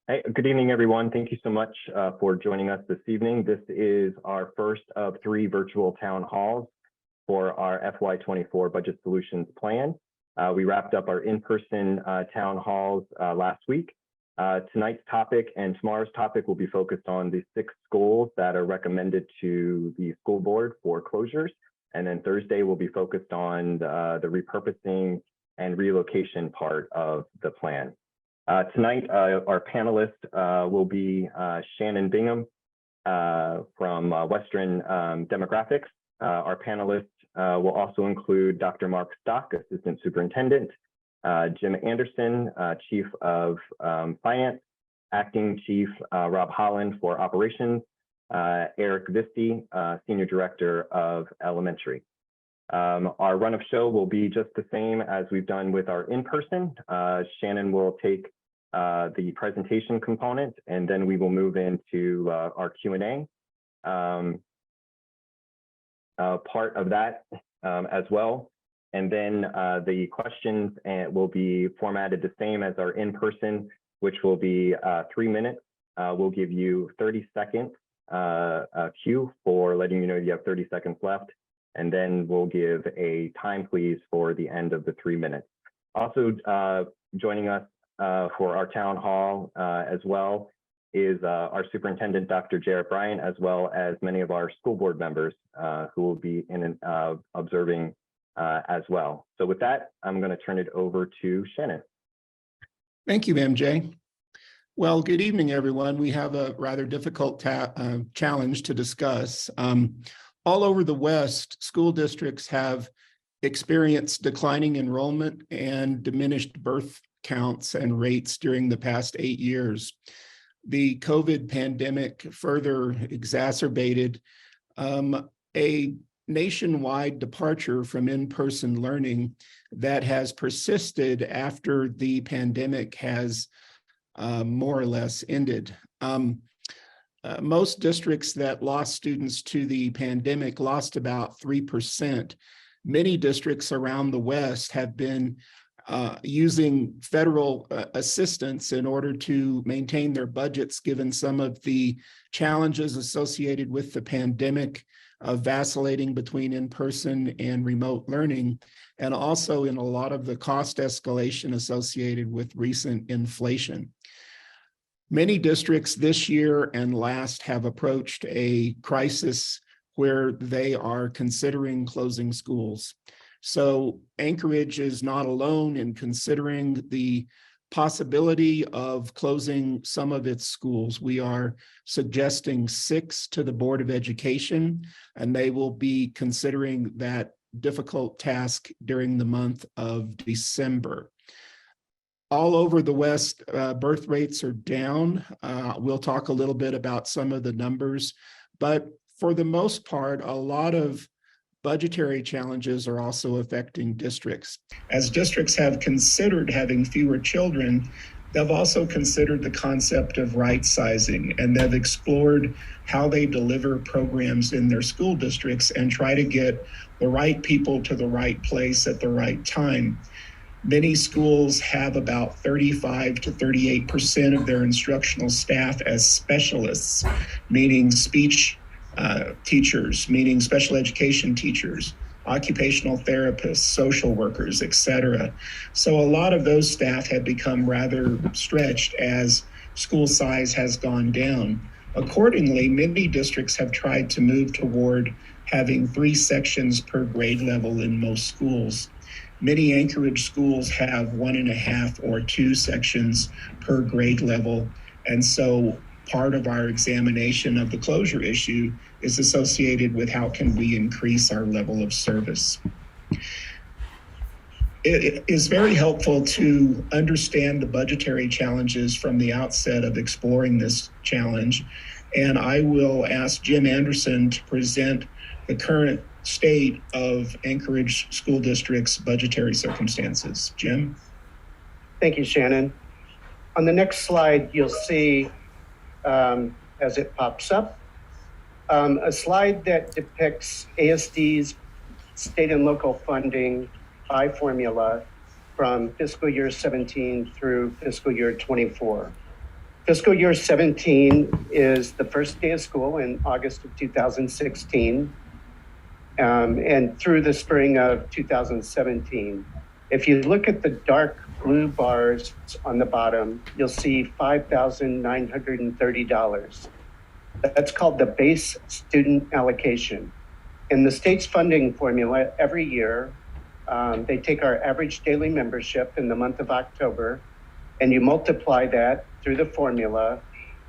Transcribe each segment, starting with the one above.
Hey, good evening, everyone. Thank you so much for joining us this evening. This is our first of 3 virtual town halls for our FY24 Budget Solutions Plan. We wrapped up our in-person town halls last week. Tonight's topic and tomorrow's topic will be focused on the 6 schools that are recommended to the school board for closures. And then Thursday will be focused on the repurposing and relocation part of the plan. Tonight, our panelists will be Shannon Bingham from Western Demographics. Our panelists will also include Dr. Mark Stock, Assistant Superintendent, Jim Anderson, Chief of Finance, Acting Chief Rob Holland for Operations, Eric Visti, Senior Director of Elementary. Our run of show will be just the same as we've done with our in-person. Shannon will take the presentation component, and then we will move into our Q&A part of that as well. And then the questions will be formatted the same as our in-person, which will be 3 minutes. We'll give you 30 seconds cue for letting you know you have 30 seconds left. And then we'll give a time please for the end of the 3 minutes. Also joining us for our town hall as well is our superintendent, Dr. Jarrett Bryant, as well as many of our school board members who will be in observing as well. So with that, I'm going to turn it over to Shannon. Thank you, MJ. Well, good evening, everyone. We have a rather difficult challenge to discuss. All over the West, school districts have experienced declining enrollment and diminished birth counts and rates during the past 8 years. The COVID pandemic further exacerbated a nationwide departure from in-person learning that has persisted after the pandemic has more or less ended. Most districts that lost students to the pandemic lost about 3%. Many districts around the West have been using federal assistance in order to maintain their budgets, given some of the challenges associated with the pandemic, vacillating between in-person and remote learning, and also in a lot of the cost escalation associated with recent inflation. Many districts this year and last have approached a crisis where they are considering closing schools. So Anchorage is not alone in considering the possibility of closing some of its schools. We are suggesting 6 to the Board of Education, and they will be considering that difficult task during the month of December. All over the West, birth rates are down. We'll talk a little bit about some of the numbers, but for the most part, a lot of budgetary challenges are also affecting districts. As districts have considered having fewer children, they've also considered the concept of right sizing, and they've explored how they deliver programs in their school districts and try to get the right people to the right place at the right time. Many schools have about 35 to 38% of their instructional staff as specialists, meaning speech teachers, meaning special education teachers, occupational therapists, social workers, etc. So a lot of those staff have become rather stretched as school size has gone down. Accordingly, many districts have tried to move toward having 3 sections per grade level in most schools. Many Anchorage schools have 1.5 or 2 sections per grade level. And so part of our examination of the closure issue is associated with how can we increase our level of service. It is very helpful to understand the budgetary challenges from the outset of exploring this challenge. And I will ask Jim Anderson to present the current state of Anchorage School District's budgetary circumstances. Jim? Thank you, Shannon. On the next slide, you'll see, as it pops up, a slide that depicts ASD's state and local funding by formula from fiscal year 17 through fiscal year 24. Fiscal year 17 is the first day of school in August of 2016, and through the spring of 2017. If you look at the dark blue bars on the bottom, you'll see $5,930. That's called the base student allocation. In the state's funding formula every year, they take our average daily membership in the month of October, and you multiply that through the formula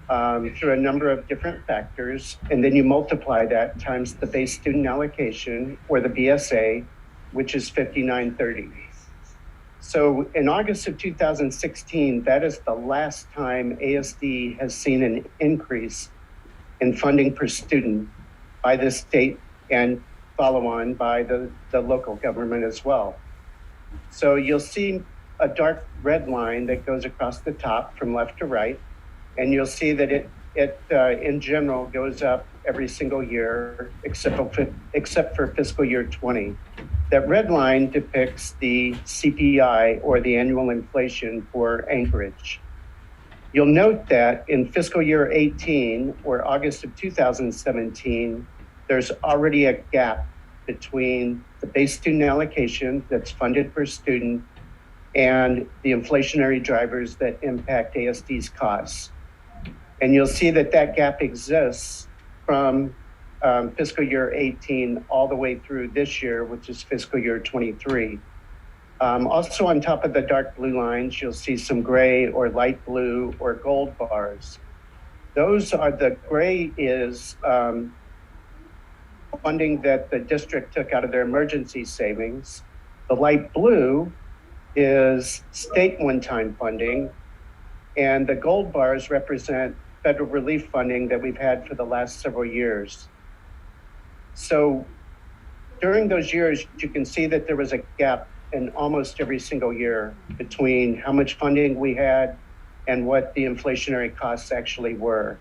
through a number of different factors, and then you multiply that times the base student allocation, or the BSA, which is 5930. So in August of 2016, that is the last time ASD has seen an increase in funding per student by the state and follow on by the local government as well. So you'll see a dark red line that goes across the top from left to right, and you'll see that it in general goes up every single year except for fiscal year 20. That red line depicts the CPI, or the annual inflation, for Anchorage. You'll note that in fiscal year 18, or August of 2017, there's already a gap between the base student allocation that's funded per student and the inflationary drivers that impact ASD's costs. And you'll see that that gap exists from fiscal year 18 all the way through this year, which is fiscal year 23. Also on top of the dark blue lines, you'll see some gray or light blue or gold bars. Those are, the gray is funding that the district took out of their emergency savings. The light blue is state one-time funding, and the gold bars represent federal relief funding that we've had for the last several years. So during those years, you can see that there was a gap in almost every single year between how much funding we had and what the inflationary costs actually were.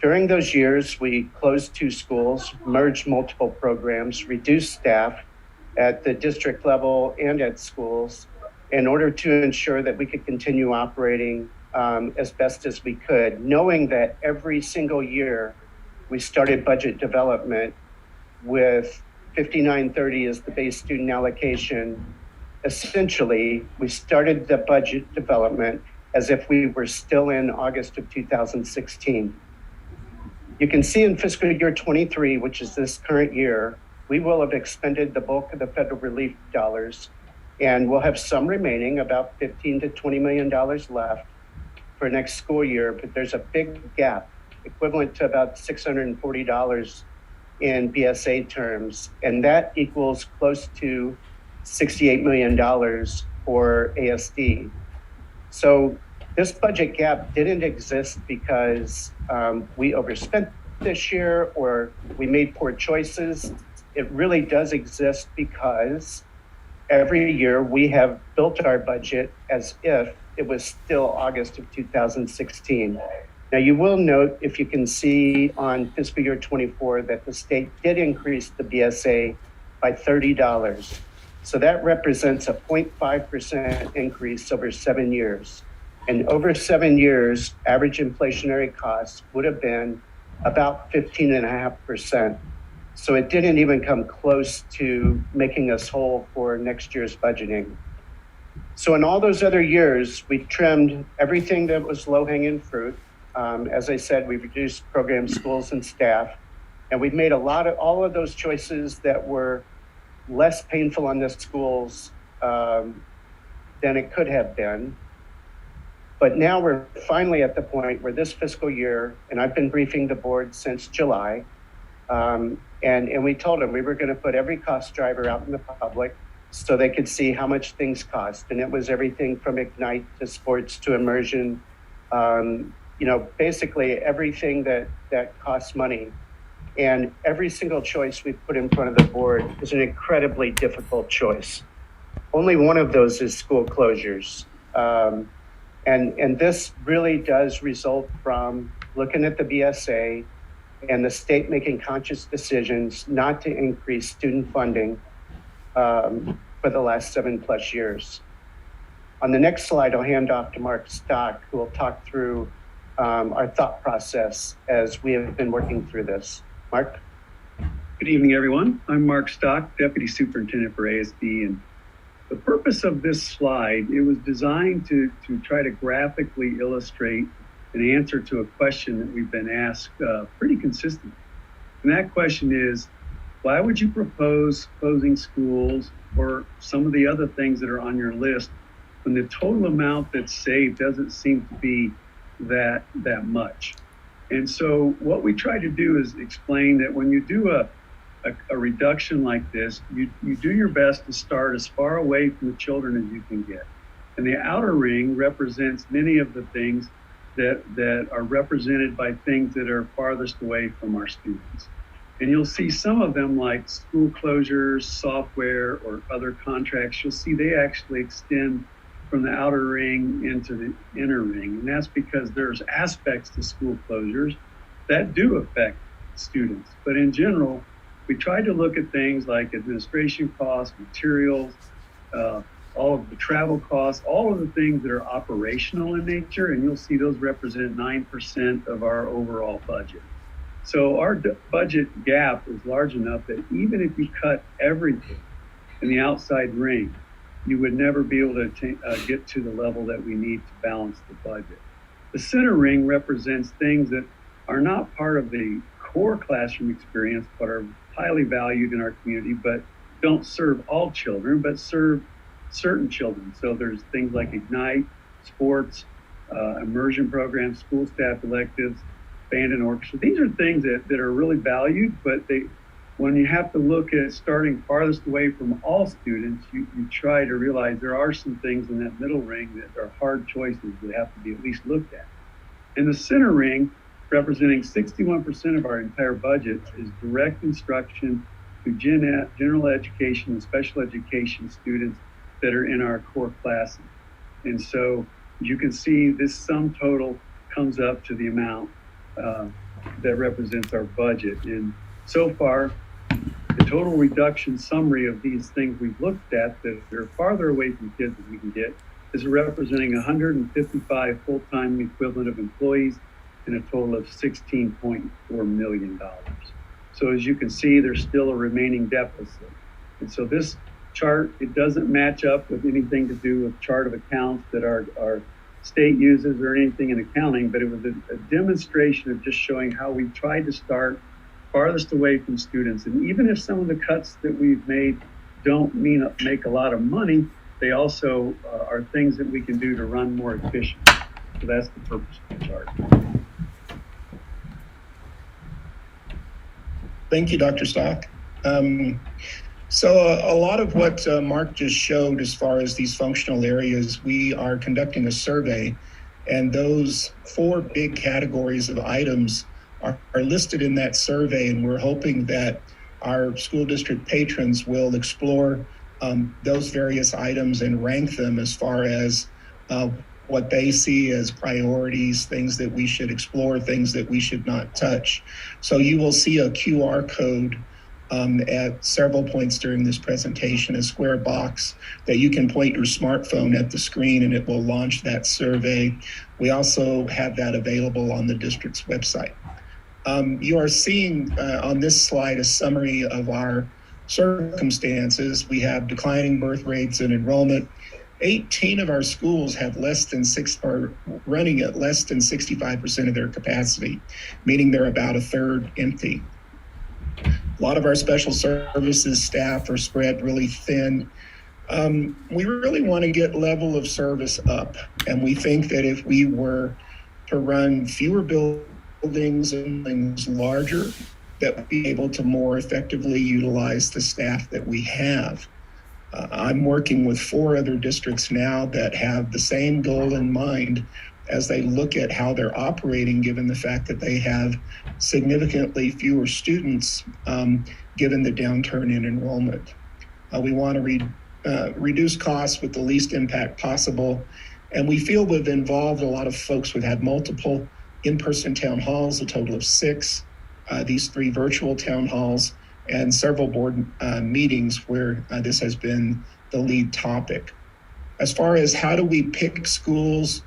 During those years, we closed 2 schools, merged multiple programs, reduced staff at the district level and at schools in order to ensure that we could continue operating as best as we could, knowing that every single year we started budget development with 5930 as the base student allocation. Essentially, we started the budget development as if we were still in August of 2016. You can see in fiscal year 23, which is this current year, we will have expended the bulk of the federal relief dollars, and we'll have some remaining, about $15 to $20 million left for next school year, but there's a big gap, equivalent to about $640 in BSA terms, and that equals close to $68 million for ASD. So this budget gap didn't exist because we overspent this year or we made poor choices. It really does exist because every year we have built our budget as if it was still August of 2016. Now you will note, if you can see on fiscal year 24, that the state did increase the BSA by $30. So that represents a 0.5% increase over 7 years. And over 7 years, average inflationary costs would have been about 15.5%. So it didn't even come close to making us whole for next year's budgeting. So in all those other years, we trimmed everything that was low-hanging fruit. As I said, we reduced programs, schools, and staff. And we've made all of those choices that were less painful on the schools than it could have been. But now we're finally at the point where this fiscal year, and I've been briefing the board since July, and we told them we were going to put every cost driver out in the public so they could see how much things cost. And it was everything from Ignite to sports to immersion, basically everything that costs money. And every single choice we put in front of the board is an incredibly difficult choice. Only one of those is school closures. And this really does result from looking at the BSA and the state making conscious decisions not to increase student funding for the last 7+ years. On the next slide, I'll hand off to Mark Stock, who will talk through our thought process as we have been working through this. Mark? Good evening, everyone. I'm Mark Stock, Deputy Superintendent for ASD, and the purpose of this slide, it was designed to try to graphically illustrate an answer to a question that we've been asked pretty consistently. And that question is, why would you propose closing schools or some of the other things that are on your list when the total amount that's saved doesn't seem to be that much? And so what we try to do is explain that when you do a reduction like this, you do your best to start as far away from the children as you can get. And the outer ring represents many of the things that are represented by things that are farthest away from our students. And you'll see some of them like school closures, software, or other contracts. You'll see they actually extend from the outer ring into the inner ring. And that's because there's aspects to school closures that do affect students. But in general, we try to look at things like administration costs, materials, all of the travel costs, all of the things that are operational in nature, and you'll see those represent 9% of our overall budget. So our budget gap is large enough that even if you cut everything in the outside ring, you would never be able to get to the level that we need to balance the budget. The center ring represents things that are not part of the core classroom experience, but are highly valued in our community, but don't serve all children, but serve certain children. So there's things like Ignite, sports, immersion programs, school staff electives, band and orchestra. These are things that are really valued, but when you have to look at starting farthest away from all students, you try to realize there are some things in that middle ring that are hard choices that have to be at least looked at. In the center ring, representing 61% of our entire budget, is direct instruction to general education and special education students that are in our core classes. And so you can see this sum total comes up to the amount that represents our budget. And so far, the total reduction summary of these things we've looked at that are farther away from kids that we can get is representing 155 full-time equivalent of employees and a total of $16.4 million. So as you can see, there's still a remaining deficit. And so this chart, it doesn't match up with anything to do with chart of accounts that our state uses or anything in accounting, but it was a demonstration of just showing how we tried to start farthest away from students. And even if some of the cuts that we've made don't make a lot of money, they also are things that we can do to run more efficient. So that's the purpose of the chart. Thank you, Dr. Stock. So a lot of what Mark just showed as far as these functional areas, we are conducting a survey, and those 4 big categories of items are listed in that survey, and we're hoping that our school district patrons will explore those various items and rank them as far as what they see as priorities, things that we should explore, things that we should not touch. So you will see a QR code at several points during this presentation, a square box that you can point your smartphone at the screen and it will launch that survey. We also have that available on the district's website. You are seeing on this slide a summary of our circumstances. We have declining birth rates and enrollment. 18 of our schools have are running at less than 65% of their capacity, meaning they're about a third empty. A lot of our special services staff are spread really thin. We really want to get level of service up, and we think that if we were to run fewer buildings and things larger, that we'd be able to more effectively utilize the staff that we have. I'm working with 4 other districts now that have the same goal in mind as they look at how they're operating, given the fact that they have significantly fewer students, given the downturn in enrollment. We want to reduce costs with the least impact possible. And we feel we've involved a lot of folks. We've had multiple in-person town halls, a total of 6, these 3 virtual town halls, and several board meetings where this has been the lead topic. As far as how do we pick schools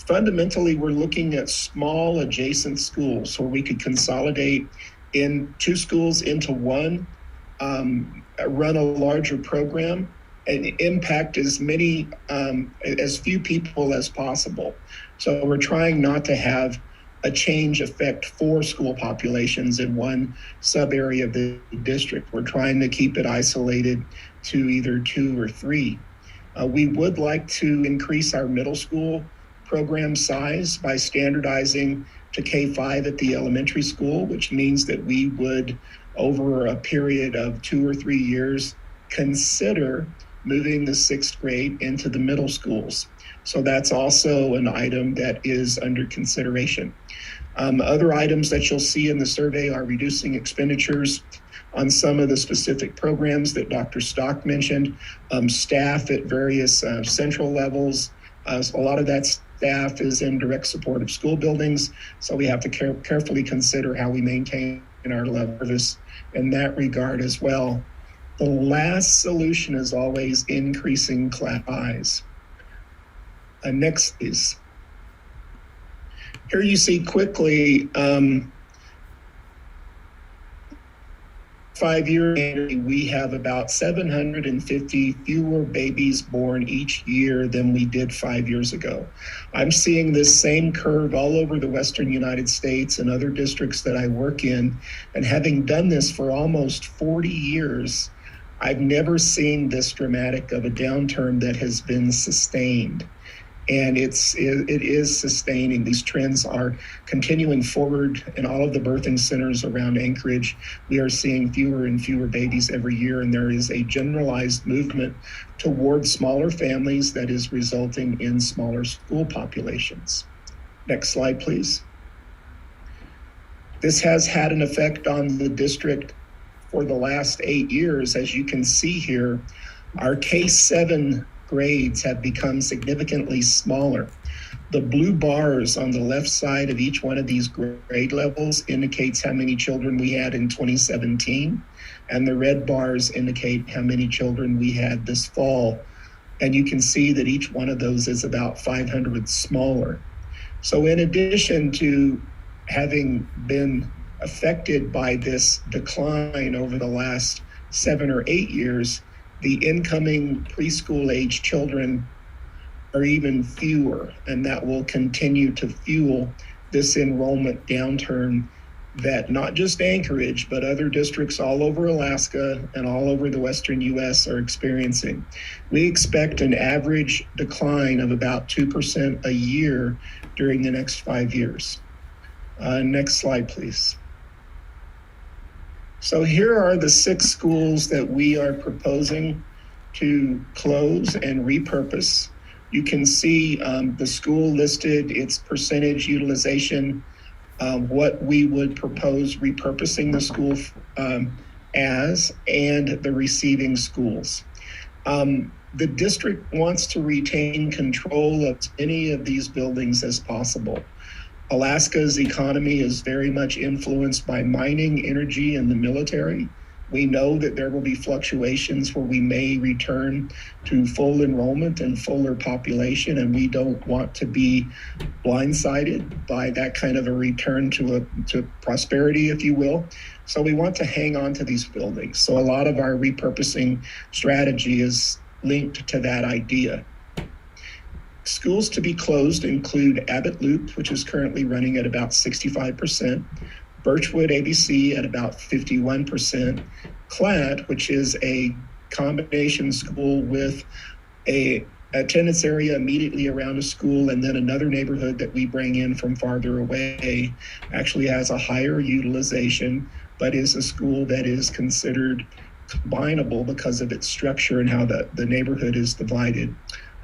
Fundamentally, we're looking at small adjacent schools where we could consolidate in 2 schools into one, run a larger program, and impact as many, as few people as possible. So we're trying not to have a change affect 4 school populations in one sub area of the district. We're trying to keep it isolated to either 2 or 3. We would like to increase our middle school program size by standardizing to K-5 at the elementary school, which means that we would, over a period of 2 or 3 years, consider moving the 6th grade into the middle schools. So that's also an item that is under consideration. Other items that you'll see in the survey are reducing expenditures on some of the specific programs that Dr. Stock mentioned, staff at various central levels. A lot of that staff is in direct support of school buildings, so we have to carefully consider how we maintain our level of service in that regard as well. The last solution is always increasing class size. Next, please. Here you see quickly, 5 years, we have about 750 fewer babies born each year than we did 5 years ago. I'm seeing this same curve all over the Western United States and other districts that I work in. And having done this for almost 40 years, I've never seen this dramatic of a downturn that has been sustained. And it is sustaining. These trends are continuing forward in all of the birthing centers around Anchorage. We are seeing fewer and fewer babies every year, and there is a generalized movement toward smaller families that is resulting in smaller school populations. Next slide, please. This has had an effect on the district for the last 8 years. As you can see here, our K-7 grades have become significantly smaller. The blue bars on the left side of each one of these grade levels indicates how many children we had in 2017, and the red bars indicate how many children we had this fall. And you can see that each one of those is about 500 smaller. So in addition to having been affected by this decline over the last 7 or 8 years, the incoming preschool age children are even fewer, and that will continue to fuel this enrollment downturn that not just Anchorage, but other districts all over Alaska and all over the Western US are experiencing. We expect an average decline of about 2% a year during the next 5 years. Next slide, please. So here are the 6 schools that we are proposing to close and repurpose. You can see the school listed, its percentage utilization, what we would propose repurposing the school as, and the receiving schools. The district wants to retain control of as many of these buildings as possible. Alaska's economy is very much influenced by mining, energy, and the military. We know that there will be fluctuations where we may return to full enrollment and fuller population, and we don't want to be blindsided by that kind of a return to prosperity, if you will. So we want to hang on to these buildings. So a lot of our repurposing strategy is linked to that idea. Schools to be closed include Abbott Loop, which is currently running at about 65%, Birchwood ABC at about 51%, Clad, which is a combination school with a attendance area immediately around a school, and then another neighborhood that we bring in from farther away, actually has a higher utilization, but is a school that is considered combinable because of its structure and how the neighborhood is divided.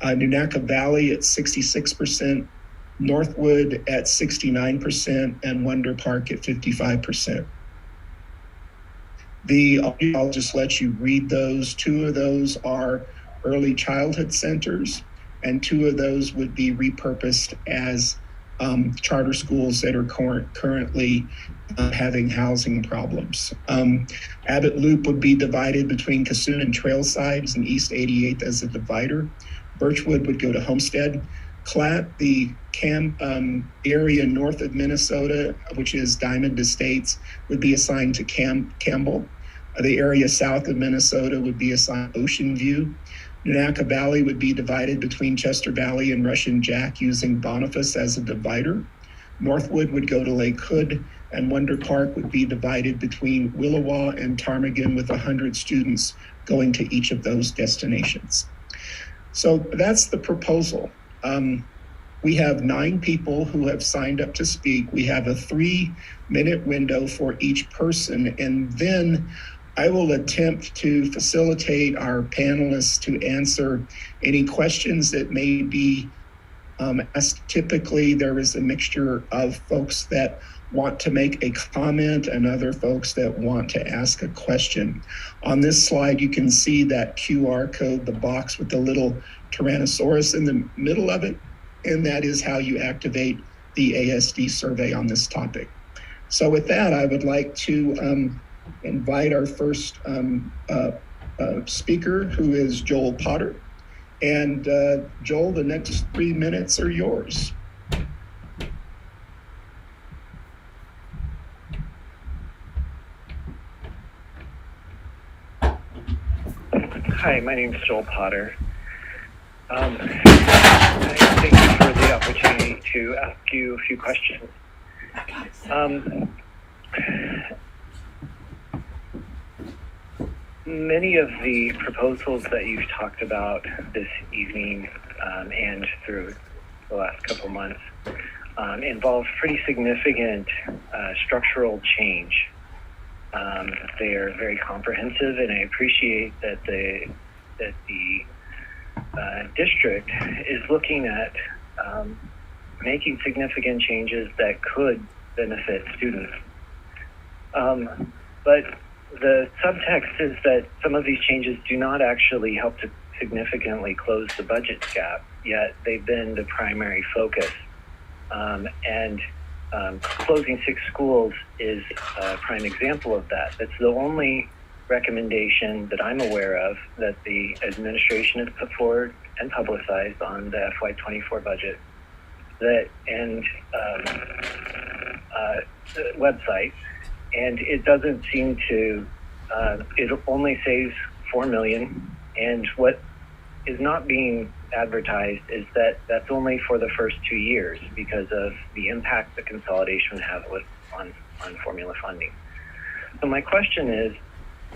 Nunaka Valley at 66%, Northwood at 69%, and Wonder Park at 55%. I'll just let you read those. 2 of those are early childhood centers, and 2 of those would be repurposed as charter schools that are currently having housing problems. Abbott Loop would be divided between Cassoon and Trailsides and East 88th as a divider. Birchwood would go to Homestead. CLAT, the area north of Minnesota, which is Diamond Estates, would be assigned to Campbell. The area south of Minnesota would be assigned Ocean View. Nanaca Valley would be divided between Chester Valley and Russian Jack using Boniface as a divider. Northwood would go to Lake Hood, and Wonder Park would be divided between Willowa and Ptarmigan, with 100 students going to each of those destinations. So that's the proposal. We have 9 people who have signed up to speak. We have a 3-minute window for each person, and then I will attempt to facilitate our panelists to answer any questions that may be asked. Typically, there is a mixture of folks that want to make a comment and other folks that want to ask a question. On this slide, you can see that QR code, the box with the little Tyrannosaurus in the middle of it, and that is how you activate the ASD survey on this topic. So with that, I would like to invite our first speaker, who is Joel Potter. And Joel, the next 3 minutes are yours. Hi, my name is Joel Potter. Thank you for the opportunity to ask you a few questions. Many of the proposals that you've talked about this evening and through the last couple months involve pretty significant structural change. They are very comprehensive, and I appreciate that the district is looking at making significant changes that could benefit students. But the subtext is that some of these changes do not actually help to significantly close the budget gap, yet they've been the primary focus. Closing 6 schools is a prime example of that. That's the only recommendation that I'm aware of that the administration has put forward and publicized on the FY24 budget and the website. And it doesn't seem to, it only saves $4 million. And what is not being advertised is that that's only for the first 2 years because of the impact the consolidation would have on formula funding. So my question is,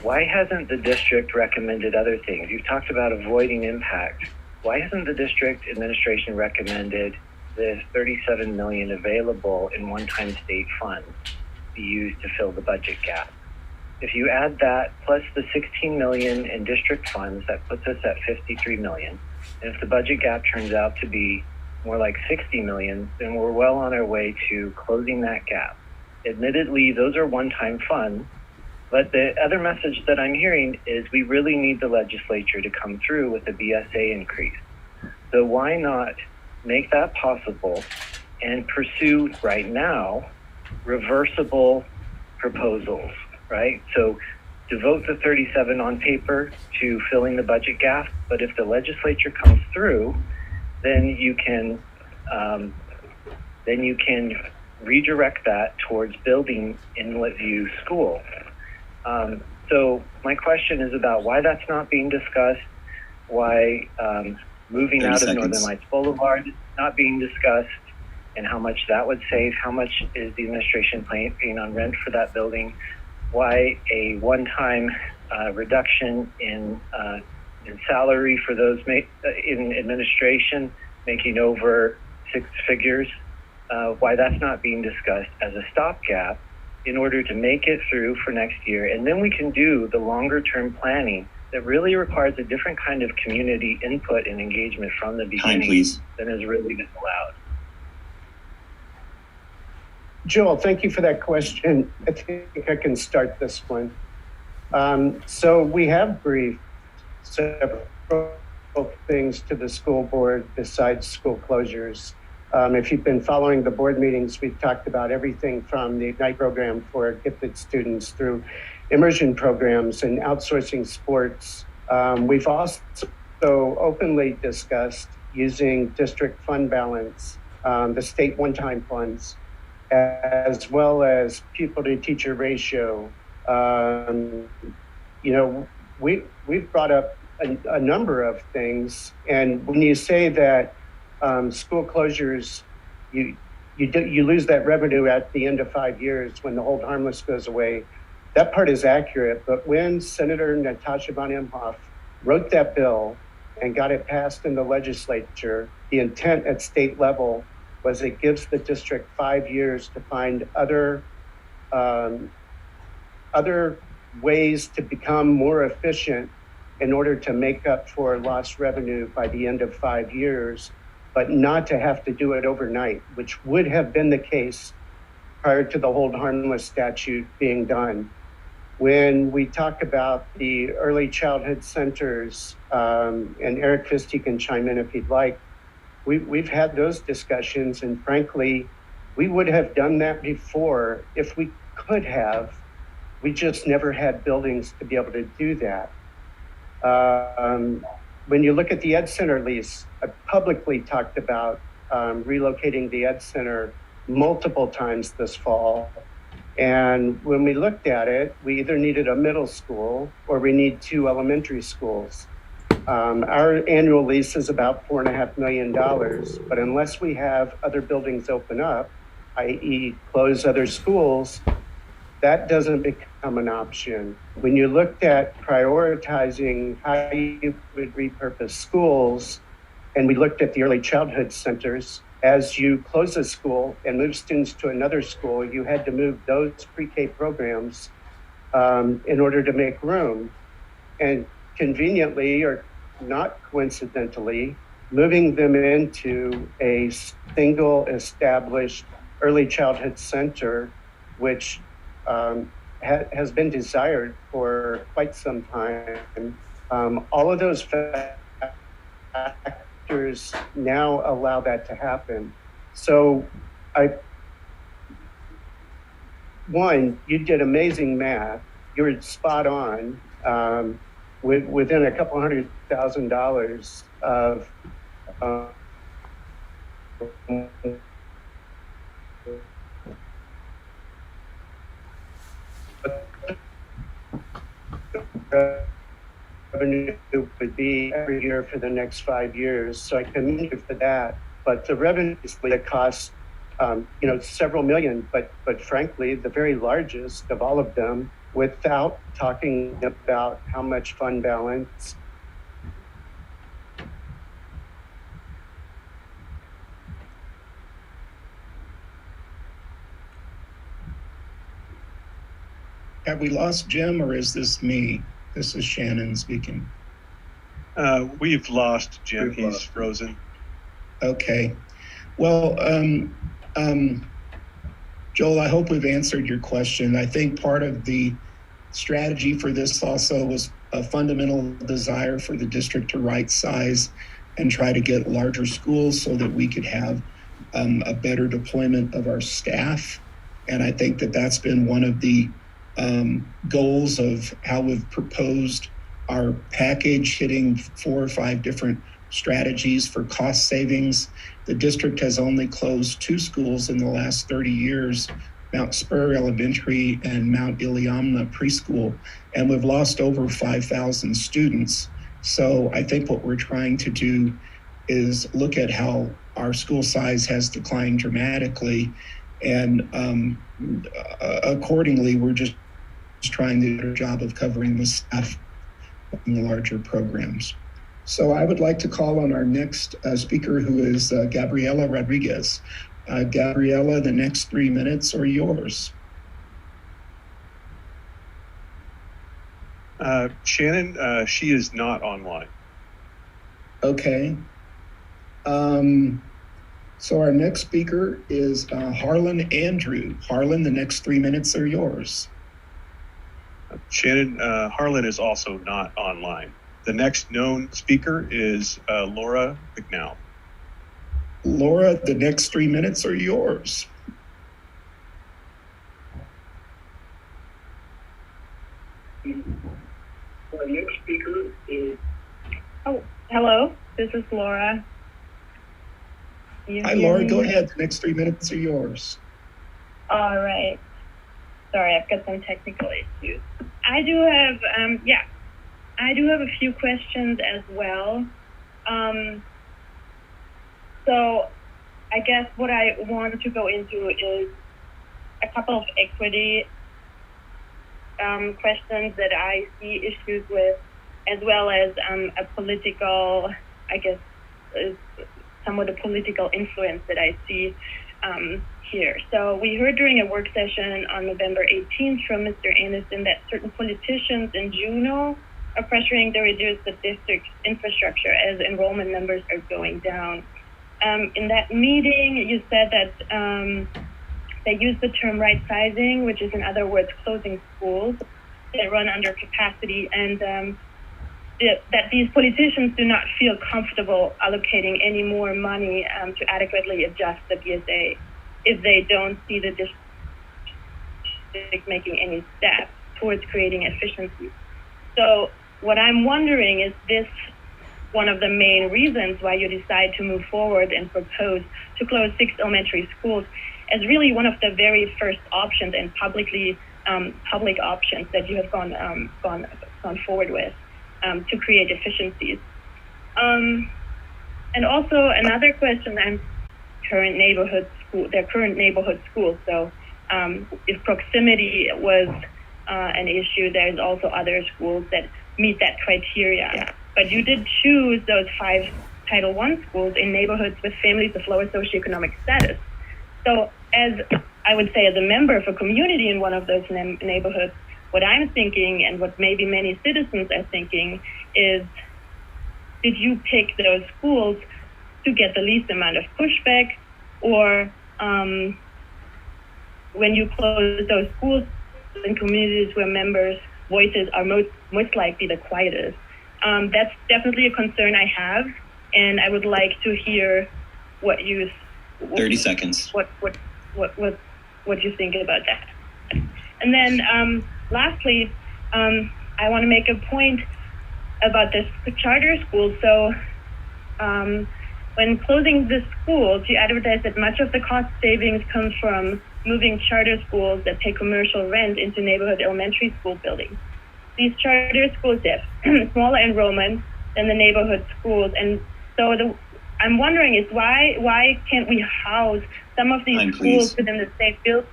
why hasn't the district recommended other things? You've talked about avoiding impact. Why hasn't the district administration recommended the $37 million available in one-time state funds be used to fill the budget gap? If you add that plus the $16 million in district funds, that puts us at $53 million. And if the budget gap turns out to be more like $60 million, then we're well on our way to closing that gap. Admittedly, those are one-time funds, but the other message that I'm hearing is we really need the legislature to come through with a BSA increase. So why not make that possible and pursue right now reversible proposals, right? So devote the 37 on paper to filling the budget gap, but if the legislature comes through, then you can redirect that towards building Inlet View School. So my question is about why that's not being discussed, why moving out of Northern Lights Boulevard is not being discussed, and how much that would save, how much is the administration paying on rent for that building, why a one-time reduction in salary for those in administration making over 6 figures, why that's not being discussed as a stopgap in order to make it through for next year. And then we can do the longer-term planning that really requires a different kind of community input and engagement from the beginning than has really been allowed. Joel, thank you for that question. I think I can start this one. So we have briefed several things to the school board besides school closures. If you've been following the board meetings, we've talked about everything from the Ignite program for gifted students through immersion programs and outsourcing sports. We've also openly discussed using district fund balance, the state one-time funds, as well as pupil to teacher ratio. We've brought up a number of things, and when you say that school closures, you lose that revenue at the end of 5 years when the hold harmless goes away. That part is accurate, but when Senator Natasha von Imhoff wrote that bill and got it passed in the legislature, the intent at state level was it gives the district 5 years to find other ways to become more efficient in order to make up for lost revenue by the end of 5 years, but not to have to do it overnight, which would have been the case prior to the hold harmless statute being done. When we talk about the early childhood centers, and Eric Fisty can chime in if he'd like, we've had those discussions, and frankly, we would have done that before if we could have. We just never had buildings to be able to do that. When you look at the Ed Center lease, I publicly talked about relocating the Ed Center multiple times this fall. And when we looked at it, we either needed a middle school or we need 2 elementary schools. Our annual lease is about $4.5 million, but unless we have other buildings open up, i.e. close other schools, that doesn't become an option. When you looked at prioritizing how you would repurpose schools, and we looked at the early childhood centers, as you close a school and move students to another school, you had to move those pre-K programs in order to make room. And conveniently, or not coincidentally, moving them into a single established early childhood center, which has been desired for quite some time. All of those factors now allow that to happen. So you did amazing math. You were spot on. Within a couple $100,000 of revenue would be every year for the next 5 years. So I commend you for that. But the revenue that costs, several million, but frankly, the very largest of all of them, without talking about how much fund balance. Have we lost Jim, or is this me? This is Shannon speaking. We've lost Jim. He's frozen. Okay. Well, Joel, I hope we've answered your question. I think part of the strategy for this also was a fundamental desire for the district to right size and try to get larger schools so that we could have a better deployment of our staff. And I think that that's been one of the goals of how we've proposed our package, hitting 4 or 5 different strategies for cost savings. The district has only closed 2 schools in the last 30 years, Mount Spur Elementary and Mount Iliamna Preschool, and we've lost over 5,000 students. So I think what we're trying to do is look at how our school size has declined dramatically, and accordingly, we're just trying to do a better job of covering the staff in the larger programs. So I would like to call on our next speaker, who is Gabriela Rodriguez. Gabriela, the next 3 minutes are yours. Shannon, she is not online. Okay. So our next speaker is Harlan Andrew. Harlan, the next 3 minutes are yours. Shannon, Harlan is also not online. The next known speaker is Laura McNow. Laura, the next 3 minutes are yours. Our next speaker is... Oh, hello. This is Laura. Hi, Laura, go ahead. The next 3 minutes are yours. All right. Sorry, I've got some technical issues. I do have a few questions as well. So I guess what I want to go into is a couple of equity questions that I see issues with, as well as a political, I guess, somewhat a political influence that I see here. So we heard during a work session on November 18th from Mr. Anderson that certain politicians in Juneau are pressuring to reduce the district's infrastructure as enrollment numbers are going down. In that meeting, you said that they use the term right sizing, which is in other words closing schools that run under capacity, and that these politicians do not feel comfortable allocating any more money to adequately adjust the BSA if they don't see the district making any steps towards creating efficiency. So what I'm wondering, is this one of the main reasons why you decide to move forward and propose to close 6 elementary schools as really one of the very first options and public options that you have gone forward with to create efficiencies? And also another question, their current neighborhood schools. So if proximity was an issue, there's also other schools that meet that criteria. But you did choose those 5 Title I schools in neighborhoods with families of lower socioeconomic status. So as I would say, as a member of a community in one of those neighborhoods, what I'm thinking, and what maybe many citizens are thinking, is did you pick those schools to get the least amount of pushback, or when you close those schools in communities where members' voices are most likely the quietest? That's definitely a concern I have, and I would like to hear what you 30 seconds. What you think about that. And then lastly, I want to make a point about this charter school. So when closing the schools, you advertise that much of the cost savings comes from moving charter schools that pay commercial rent into neighborhood elementary school buildings. These charter schools have smaller enrollment than the neighborhood schools, and so I'm wondering is why can't we house some of these schools within the same building?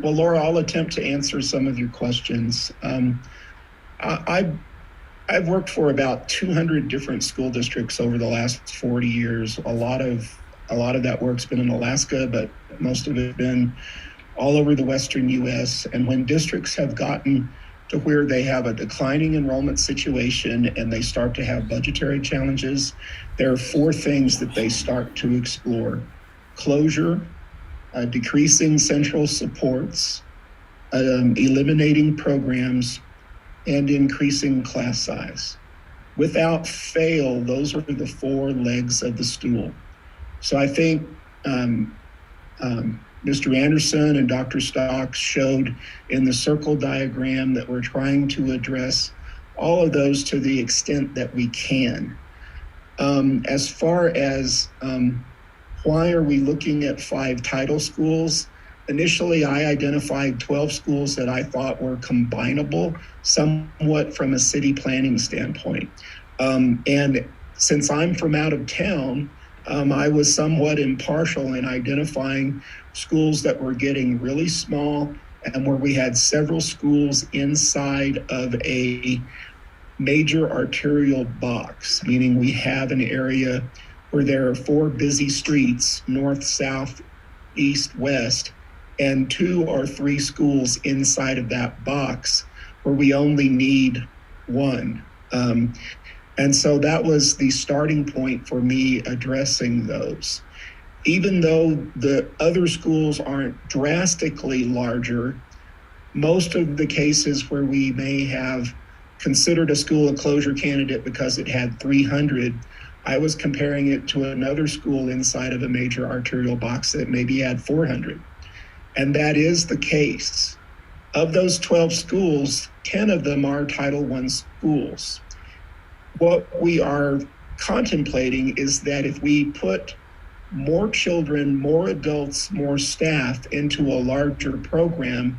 Well, Laura, I'll attempt to answer some of your questions. I've worked for about 200 different school districts over the last 40 years. A lot of that work's been in Alaska, but most of it been all over the Western U.S. And when districts have gotten to where they have a declining enrollment situation and they start to have budgetary challenges, there are 4 things that they start to explore: closure, decreasing central supports, eliminating programs, and increasing class size. Without fail, those are the 4 legs of the stool. So I think Mr. Anderson and Dr. Stock showed in the circle diagram that we're trying to address all of those to the extent that we can. As far as why are we looking at 5 title schools? Initially, I identified 12 schools that I thought were combinable somewhat from a city planning standpoint. And since I'm from out of town, I was somewhat impartial in identifying schools that were getting really small and where we had several schools inside of a major arterial box, meaning we have an area where there are 4 busy streets, north, south, east, west, and 2 or 3 schools inside of that box where we only need 1. And so that was the starting point for me addressing those. Even though the other schools aren't drastically larger, most of the cases where we may have considered a school a closure candidate because it had 300, I was comparing it to another school inside of a major arterial box that maybe had 400. And that is the case. Of those 12 schools, 10 of them are Title I schools. What we are contemplating is that if we put more children, more adults, more staff into a larger program,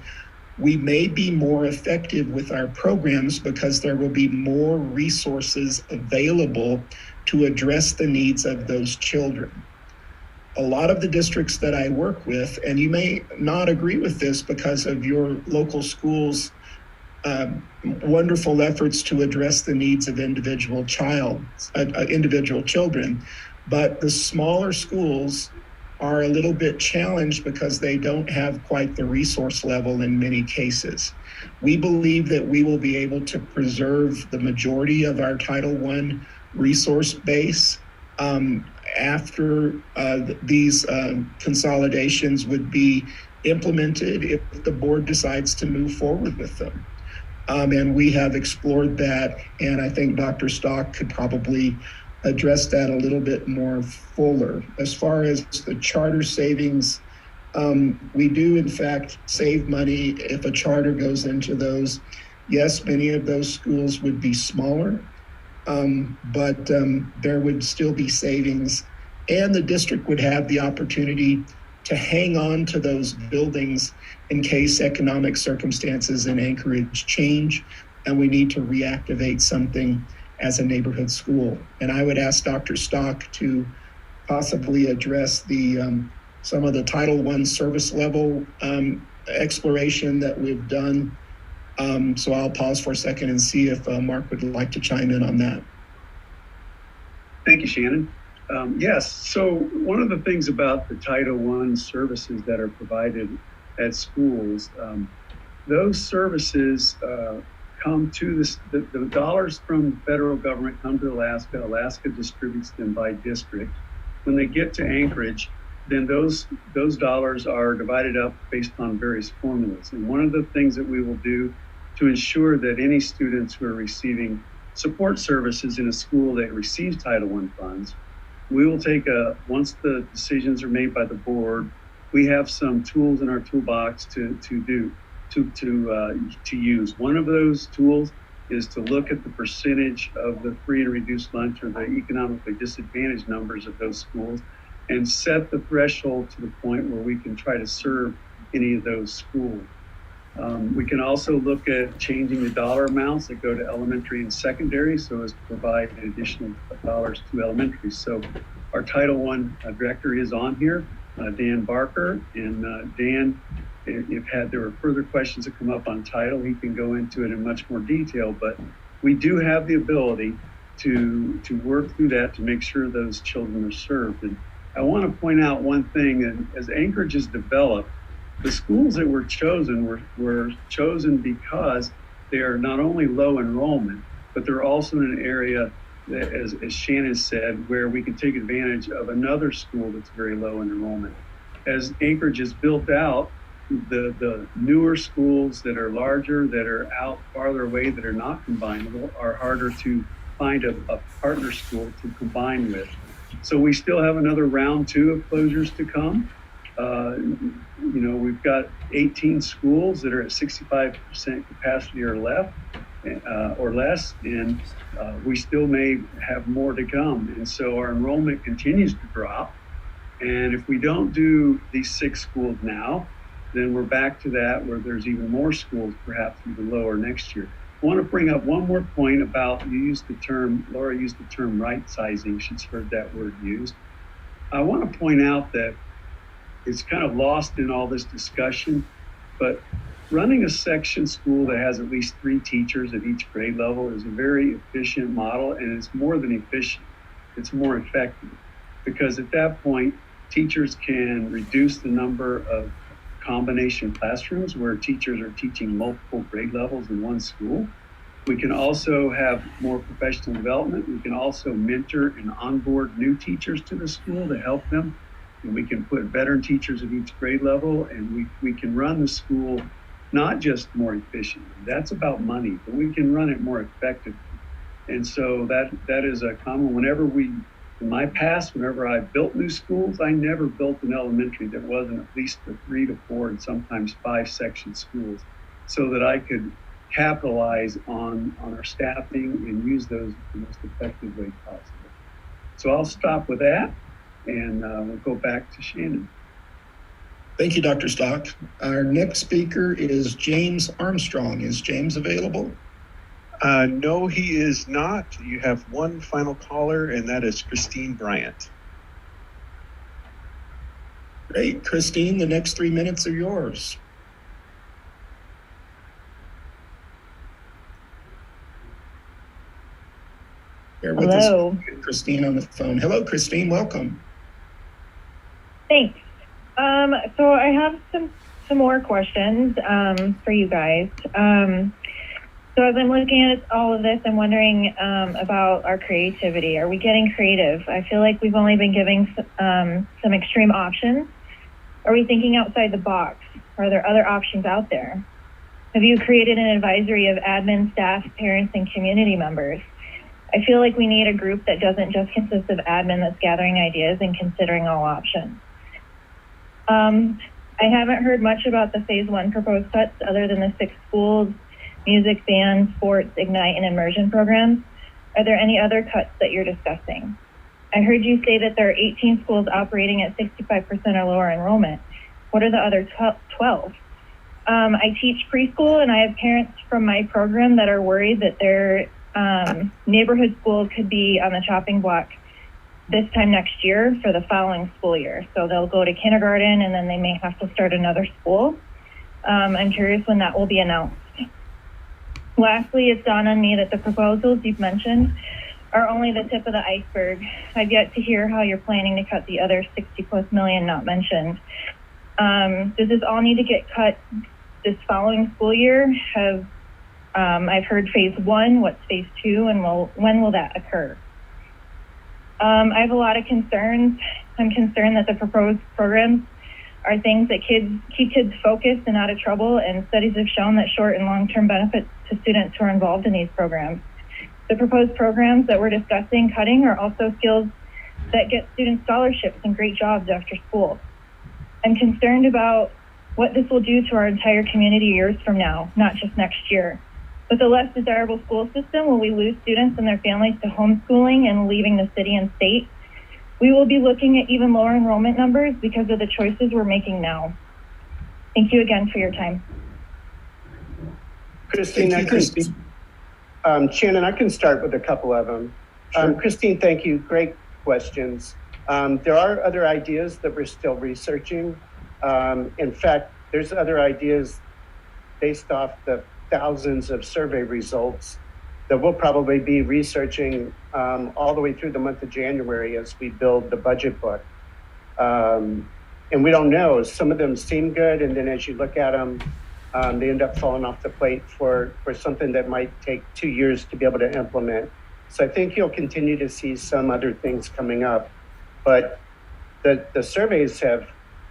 we may be more effective with our programs because there will be more resources available to address the needs of those children. A lot of the districts that I work with, and you may not agree with this because of your local schools' wonderful efforts to address the needs of individual children, but the smaller schools are a little bit challenged because they don't have quite the resource level in many cases. We believe that we will be able to preserve the majority of our Title I resource base after these consolidations would be implemented if the board decides to move forward with them. And we have explored that, and I think Dr. Stock could probably address that a little bit more fuller. As far as the charter savings, we do in fact save money if a charter goes into those. Yes, many of those schools would be smaller, but there would still be savings, and the district would have the opportunity to hang on to those buildings in case economic circumstances in Anchorage change and we need to reactivate something as a neighborhood school. And I would ask Dr. Stock to possibly address the some of the Title I service level exploration that we've done. So I'll pause for a second and see if Mark would like to chime in on that. Thank you, Shannon. Yes, so one of the things about the Title I services that are provided at schools, those services come to the dollars from the federal government come to Alaska. Alaska distributes them by district. When they get to Anchorage, then those dollars are divided up based on various formulas. And one of the things that we will do to ensure that any students who are receiving support services in a school that receives Title I funds, we will take once the decisions are made by the board, we have some tools in our toolbox to use. One of those tools is to look at the percentage of the free and reduced lunch or the economically disadvantaged numbers of those schools and set the threshold to the point where we can try to serve any of those schools. We can also look at changing the dollar amounts that go to elementary and secondary so as to provide additional dollars to elementary. So our Title I director is on here, Dan Barker, and Dan, if there were further questions that come up on title, he can go into it in much more detail, but we do have the ability to work through that to make sure those children are served. And I want to point out one thing, and as Anchorage is developed, the schools that were chosen were chosen because they are not only low enrollment, but they're also in an area that, as Shannon said, where we can take advantage of another school that's very low in enrollment. As Anchorage is built out, the newer schools that are larger, that are out farther away, that are not combinable, are harder to find a partner school to combine with. So we still have another round 2 of closures to come. We've got 18 schools that are at 65% capacity or less, and we still may have more to come. And so our enrollment continues to drop. And if we don't do these 6 schools now, then we're back to that where there's even more schools, perhaps even lower next year. I want to bring up one more point about, Laura used the term right sizing. She's heard that word used. I want to point out that it's kind of lost in all this discussion, but running a section school that has at least 3 teachers at each grade level is a very efficient model, and it's more than efficient. It's more effective, because at that point, teachers can reduce the number of combination classrooms where teachers are teaching multiple grade levels in one school. We can also have more professional development. We can also mentor and onboard new teachers to the school to help them. And we can put veteran teachers at each grade level, and we can run the school not just more efficiently. That's about money, but we can run it more effectively. And so that is a common, in my past, whenever I built new schools, I never built an elementary that wasn't at least a 3 to 4 and sometimes 5 section schools, so that I could capitalize on our staffing and use those the most effective way possible. So I'll stop with that, and we'll go back to Shannon. Thank you, Dr. Stock. Our next speaker is James Armstrong. Is James available? No, he is not. You have one final caller, and that is Christine Bryant. Great, Christine, the next 3 minutes are yours. Bear with Hello. us, Christine on the phone. Hello, Christine, welcome. Thanks. So I have some more questions for you guys. So as I'm looking at all of this, I'm wondering about our creativity. Are we getting creative? I feel like we've only been giving some extreme options. Are we thinking outside the box? Are there other options out there? Have you created an advisory of admin, staff, parents, and community members? I feel like we need a group that doesn't just consist of admin that's gathering ideas and considering all options. I haven't heard much about the phase 1 proposed cuts other than the 6 schools, music, band, sports, Ignite, and immersion programs. Are there any other cuts that you're discussing? I heard you say that there are 18 schools operating at 65% or lower enrollment. What are the other 12? I teach preschool, and I have parents from my program that are worried that their neighborhood school could be on the chopping block this time next year for the following school year. So they'll go to kindergarten, and then they may have to start another school. I'm curious when that will be announced. Lastly, it's dawned on me that the proposals you've mentioned are only the tip of the iceberg. I've yet to hear how you're planning to cut the other 60+ million not mentioned. Does this all need to get cut this following school year? I've heard phase 1, what's phase 2, and when will that occur? I have a lot of concerns. I'm concerned that the proposed programs are things that keep kids focused and out of trouble, and studies have shown that short and long-term benefits to students who are involved in these programs. The proposed programs that we're discussing cutting are also skills that get students scholarships and great jobs after school. I'm concerned about what this will do to our entire community years from now, not just next year. With a less desirable school system, will we lose students and their families to homeschooling and leaving the city and state? We will be looking at even lower enrollment numbers because of the choices we're making now. Thank you again for your time. Christine, Shannon, I can start with a couple of them. Sure. Christine, thank you. Great questions. There are other ideas that we're still researching. In fact, there's other ideas based off the thousands of survey results that we'll probably be researching all the way through the month of January as we build the budget book. And we don't know. Some of them seem good, and then as you look at them, they end up falling off the plate for something that might take 2 years to be able to implement. So I think you'll continue to see some other things coming up. But the surveys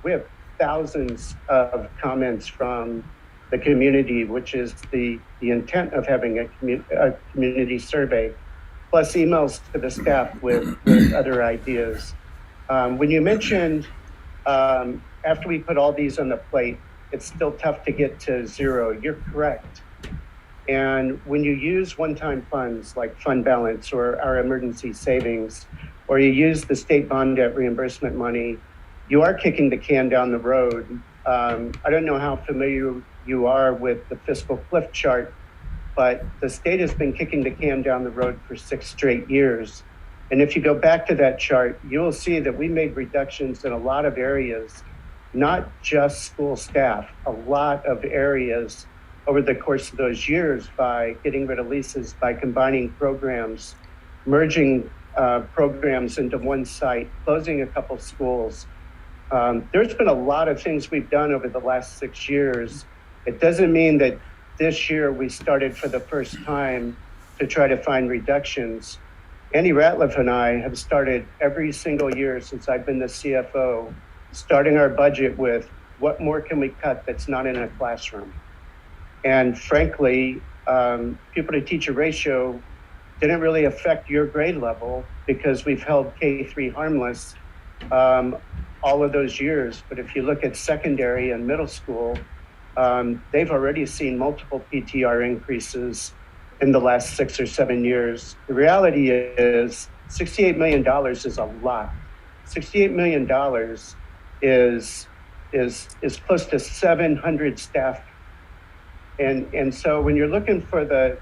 we have thousands of comments from the community, which is the intent of having a community survey, plus emails to the staff with other ideas. When you mentioned after we put all these on the plate, it's still tough to get to zero. You're correct. And when you use one-time funds like fund balance or our emergency savings, or you use the state bond debt reimbursement money, you are kicking the can down the road. I don't know how familiar you are with the fiscal cliff chart, but the state has been kicking the can down the road for 6 straight years. And if you go back to that chart, you will see that we made reductions in a lot of areas, not just school staff, a lot of areas over the course of those years by getting rid of leases, by combining programs, merging programs into one site, closing a couple schools. There's been a lot of things we've done over the last 6 years. It doesn't mean that this year we started for the first time to try to find reductions. Andy Ratliff and I have started every single year since I've been the CFO, starting our budget with what more can we cut that's not in a classroom. And frankly, pupil to teacher ratio didn't really affect your grade level because we've held K-3 harmless all of those years. But if you look at secondary and middle school, they've already seen multiple PTR increases in the last 6 or 7 years. The reality is $68 million is a lot. $68 million is close to 700 staff. And so when you're looking for the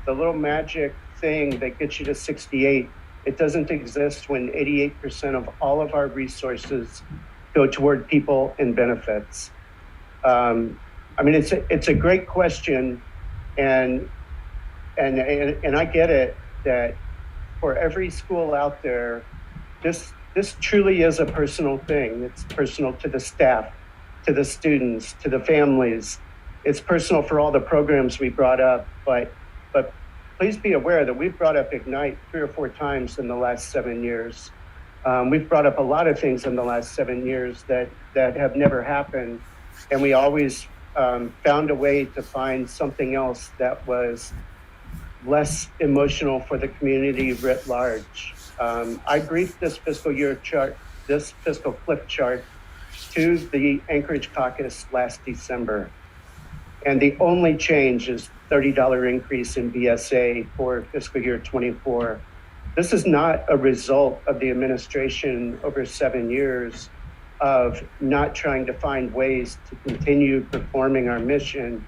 little magic thing that gets you to 68, it doesn't exist when 88% of all of our resources go toward people and benefits. I mean, it's a great question, and I get it that for every school out there, this truly is a personal thing. It's personal to the staff, to the students, to the families. It's personal for all the programs we brought up, but please be aware that we've brought up Ignite 3 or 4 times in the last 7 years. We've brought up a lot of things in the last 7 years that have never happened, and we always found a way to find something else that was less emotional for the community writ large. I briefed this fiscal year chart, this fiscal cliff chart, to the Anchorage caucus last December. And the only change is $30 increase in BSA for fiscal year 24. This is not a result of the administration over 7 years of not trying to find ways to continue performing our mission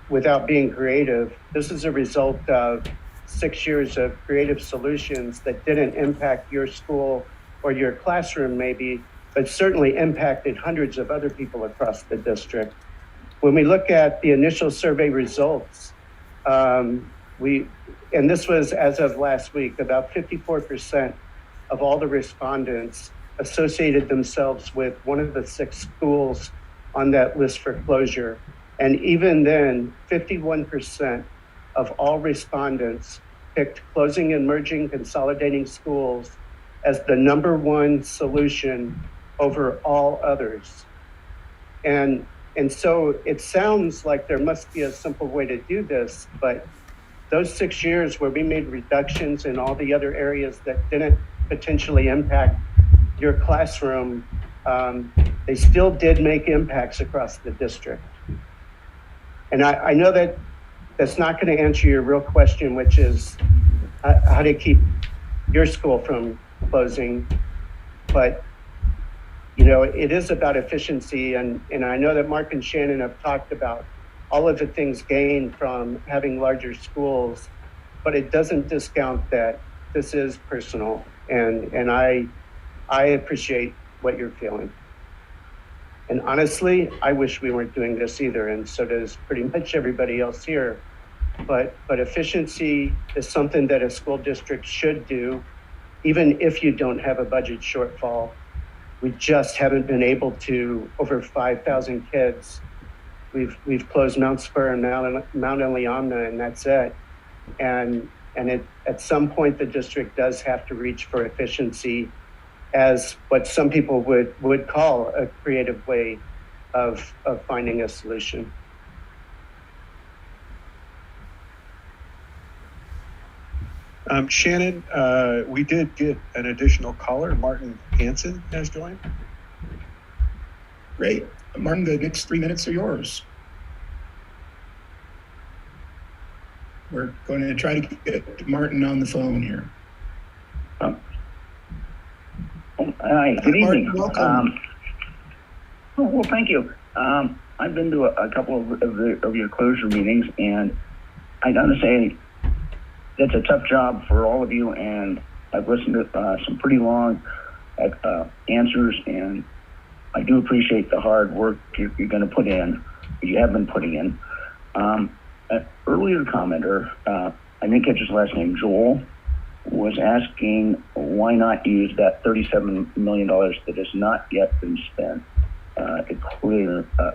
without being creative. This is a result of 6 years of creative solutions that didn't impact your school or your classroom maybe, but certainly impacted hundreds of other people across the district. When we look at the initial survey results, and this was as of last week, about 54% of all the respondents associated themselves with one of the 6 schools on that list for closure. And even then, 51% of all respondents picked closing and merging, consolidating schools as the #1 solution over all others. And so it sounds like there must be a simple way to do this, but those 6 years where we made reductions in all the other areas that didn't potentially impact your classroom, they still did make impacts across the district. And I know that that's not going to answer your real question, which is how to keep your school from closing, but you know, it is about efficiency, and I know that Mark and Shannon have talked about all of the things gained from having larger schools, but it doesn't discount that this is personal, and I appreciate what you're feeling. And honestly, I wish we weren't doing this either, and so does pretty much everybody else here. But efficiency is something that a school district should do, even if you don't have a budget shortfall. We just haven't been able to. Over 5,000 kids. We've closed Mount Spur and Mount Eliamna, and that's it. And at some point, the district does have to reach for efficiency as what some people would call a creative way of finding a solution. Shannon, we did get an additional caller. Martin Hansen has joined. Great. Martin, the next 3 minutes are yours. We're going to try to get Martin on the phone here. Hi, good evening. Martin, welcome. Well, thank you. I've been to a couple of your closure meetings, and I got to say, it's a tough job for all of you, and I've listened to some pretty long answers, and I do appreciate the hard work you're going to put in, you have been putting in. An earlier commenter, I didn't catch his last name, Joel, was asking why not use that $37 million that has not yet been spent to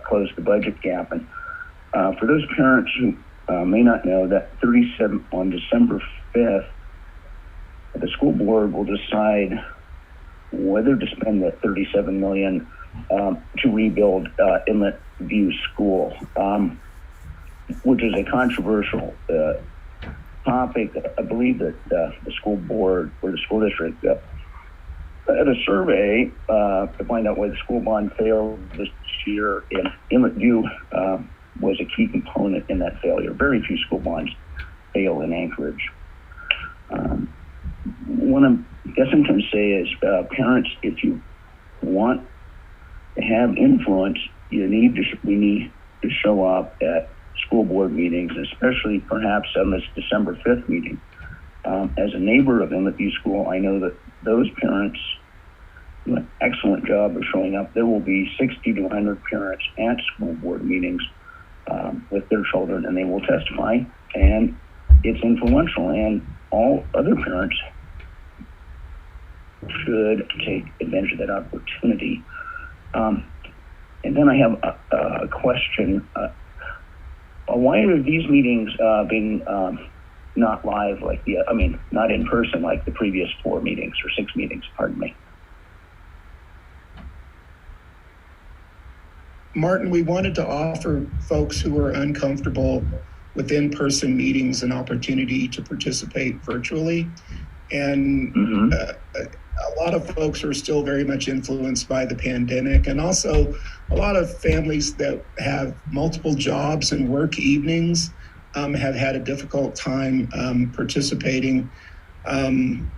close the budget gap. And for those parents who may not know, that on December 5th, the school board will decide whether to spend that $37 million to rebuild Inlet View School, which is a controversial topic. I believe that the school board or the school district had a survey to find out why the school bond failed this year, and Inlet View was a key component in that failure. Very few school bonds fail in Anchorage. what I'm guessing to say is, parents, if you want to have influence, we need to show up at school board meetings, especially perhaps on this December 5th meeting. As a neighbor of Inlet School, I know that those parents do an excellent job of showing up. There will be 60 to 100 parents at school board meetings with their children, and they will testify, and it's influential, and all other parents should take advantage of that opportunity. And then I have a question. Why are these meetings being not live not in person like the previous 4 meetings or 6 meetings, pardon me? Martin, we wanted to offer folks who are uncomfortable with in-person meetings an opportunity to participate virtually. And a lot of folks are still very much influenced by the pandemic, and also a lot of families that have multiple jobs and work evenings have had a difficult time participating. And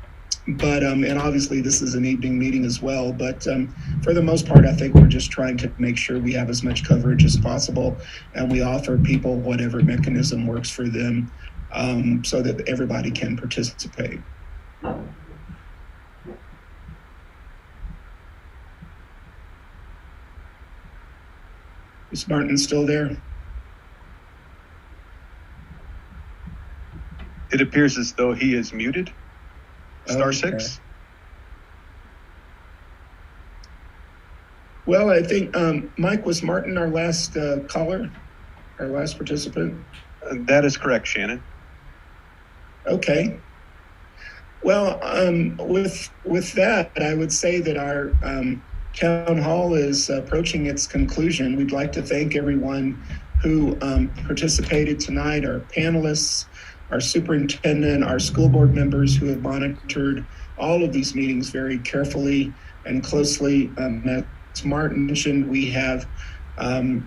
obviously this is an evening meeting as well, but for the most part, I think we're just trying to make sure we have as much coverage as possible, and we offer people whatever mechanism works for them so that everybody can participate. Is Martin still there? It appears as though he is muted. Star Okay. 6. Well, I think, Mike, was Martin our last caller, our last participant? That is correct, Shannon. Okay. Well, with that, I would say that our town hall is approaching its conclusion. We'd like to thank everyone who participated tonight, our panelists, our superintendent, our school board members who have monitored all of these meetings very carefully and closely. As Martin mentioned, we have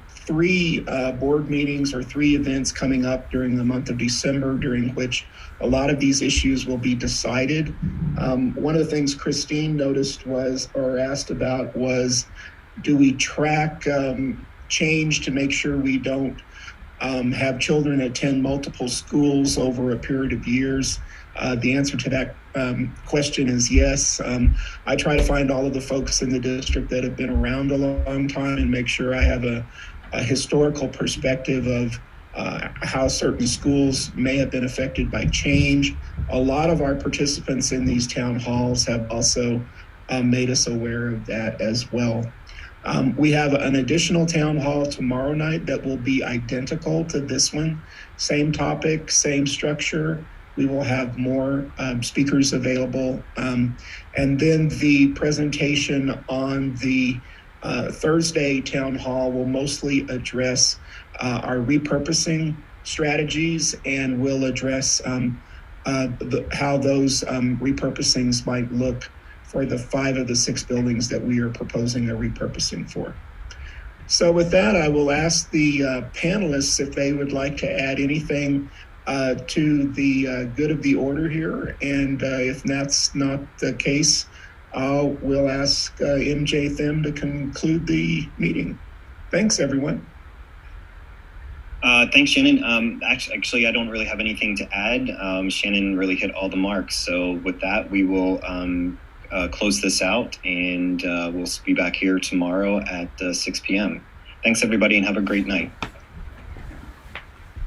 3 board meetings or 3 events coming up during the month of December, during which a lot of these issues will be decided. One of the things Christine noticed asked about was, do we track change to make sure we don't have children attend multiple schools over a period of years? The answer to that question is yes. I try to find all of the folks in the district that have been around a long time and make sure I have a historical perspective of how certain schools may have been affected by change. A lot of our participants in these town halls have also made us aware of that as well. We have an additional town hall tomorrow night that will be identical to this one. Same topic, same structure. We will have more speakers available. And then the presentation on the Thursday town hall will mostly address our repurposing strategies, and will address how those repurposings might look for the 5 of the 6 buildings that we are proposing a repurposing for. So with that, I will ask the panelists if they would like to add anything to the good of the order here. And if that's not the case, we'll ask MJ Thim to conclude the meeting. Thanks, everyone. Thanks, Shannon. Actually, I don't really have anything to add. Shannon really hit all the marks. So with that, we will close this out, and we'll be back here tomorrow at 6 p.m. Thanks, everybody, and have a great night.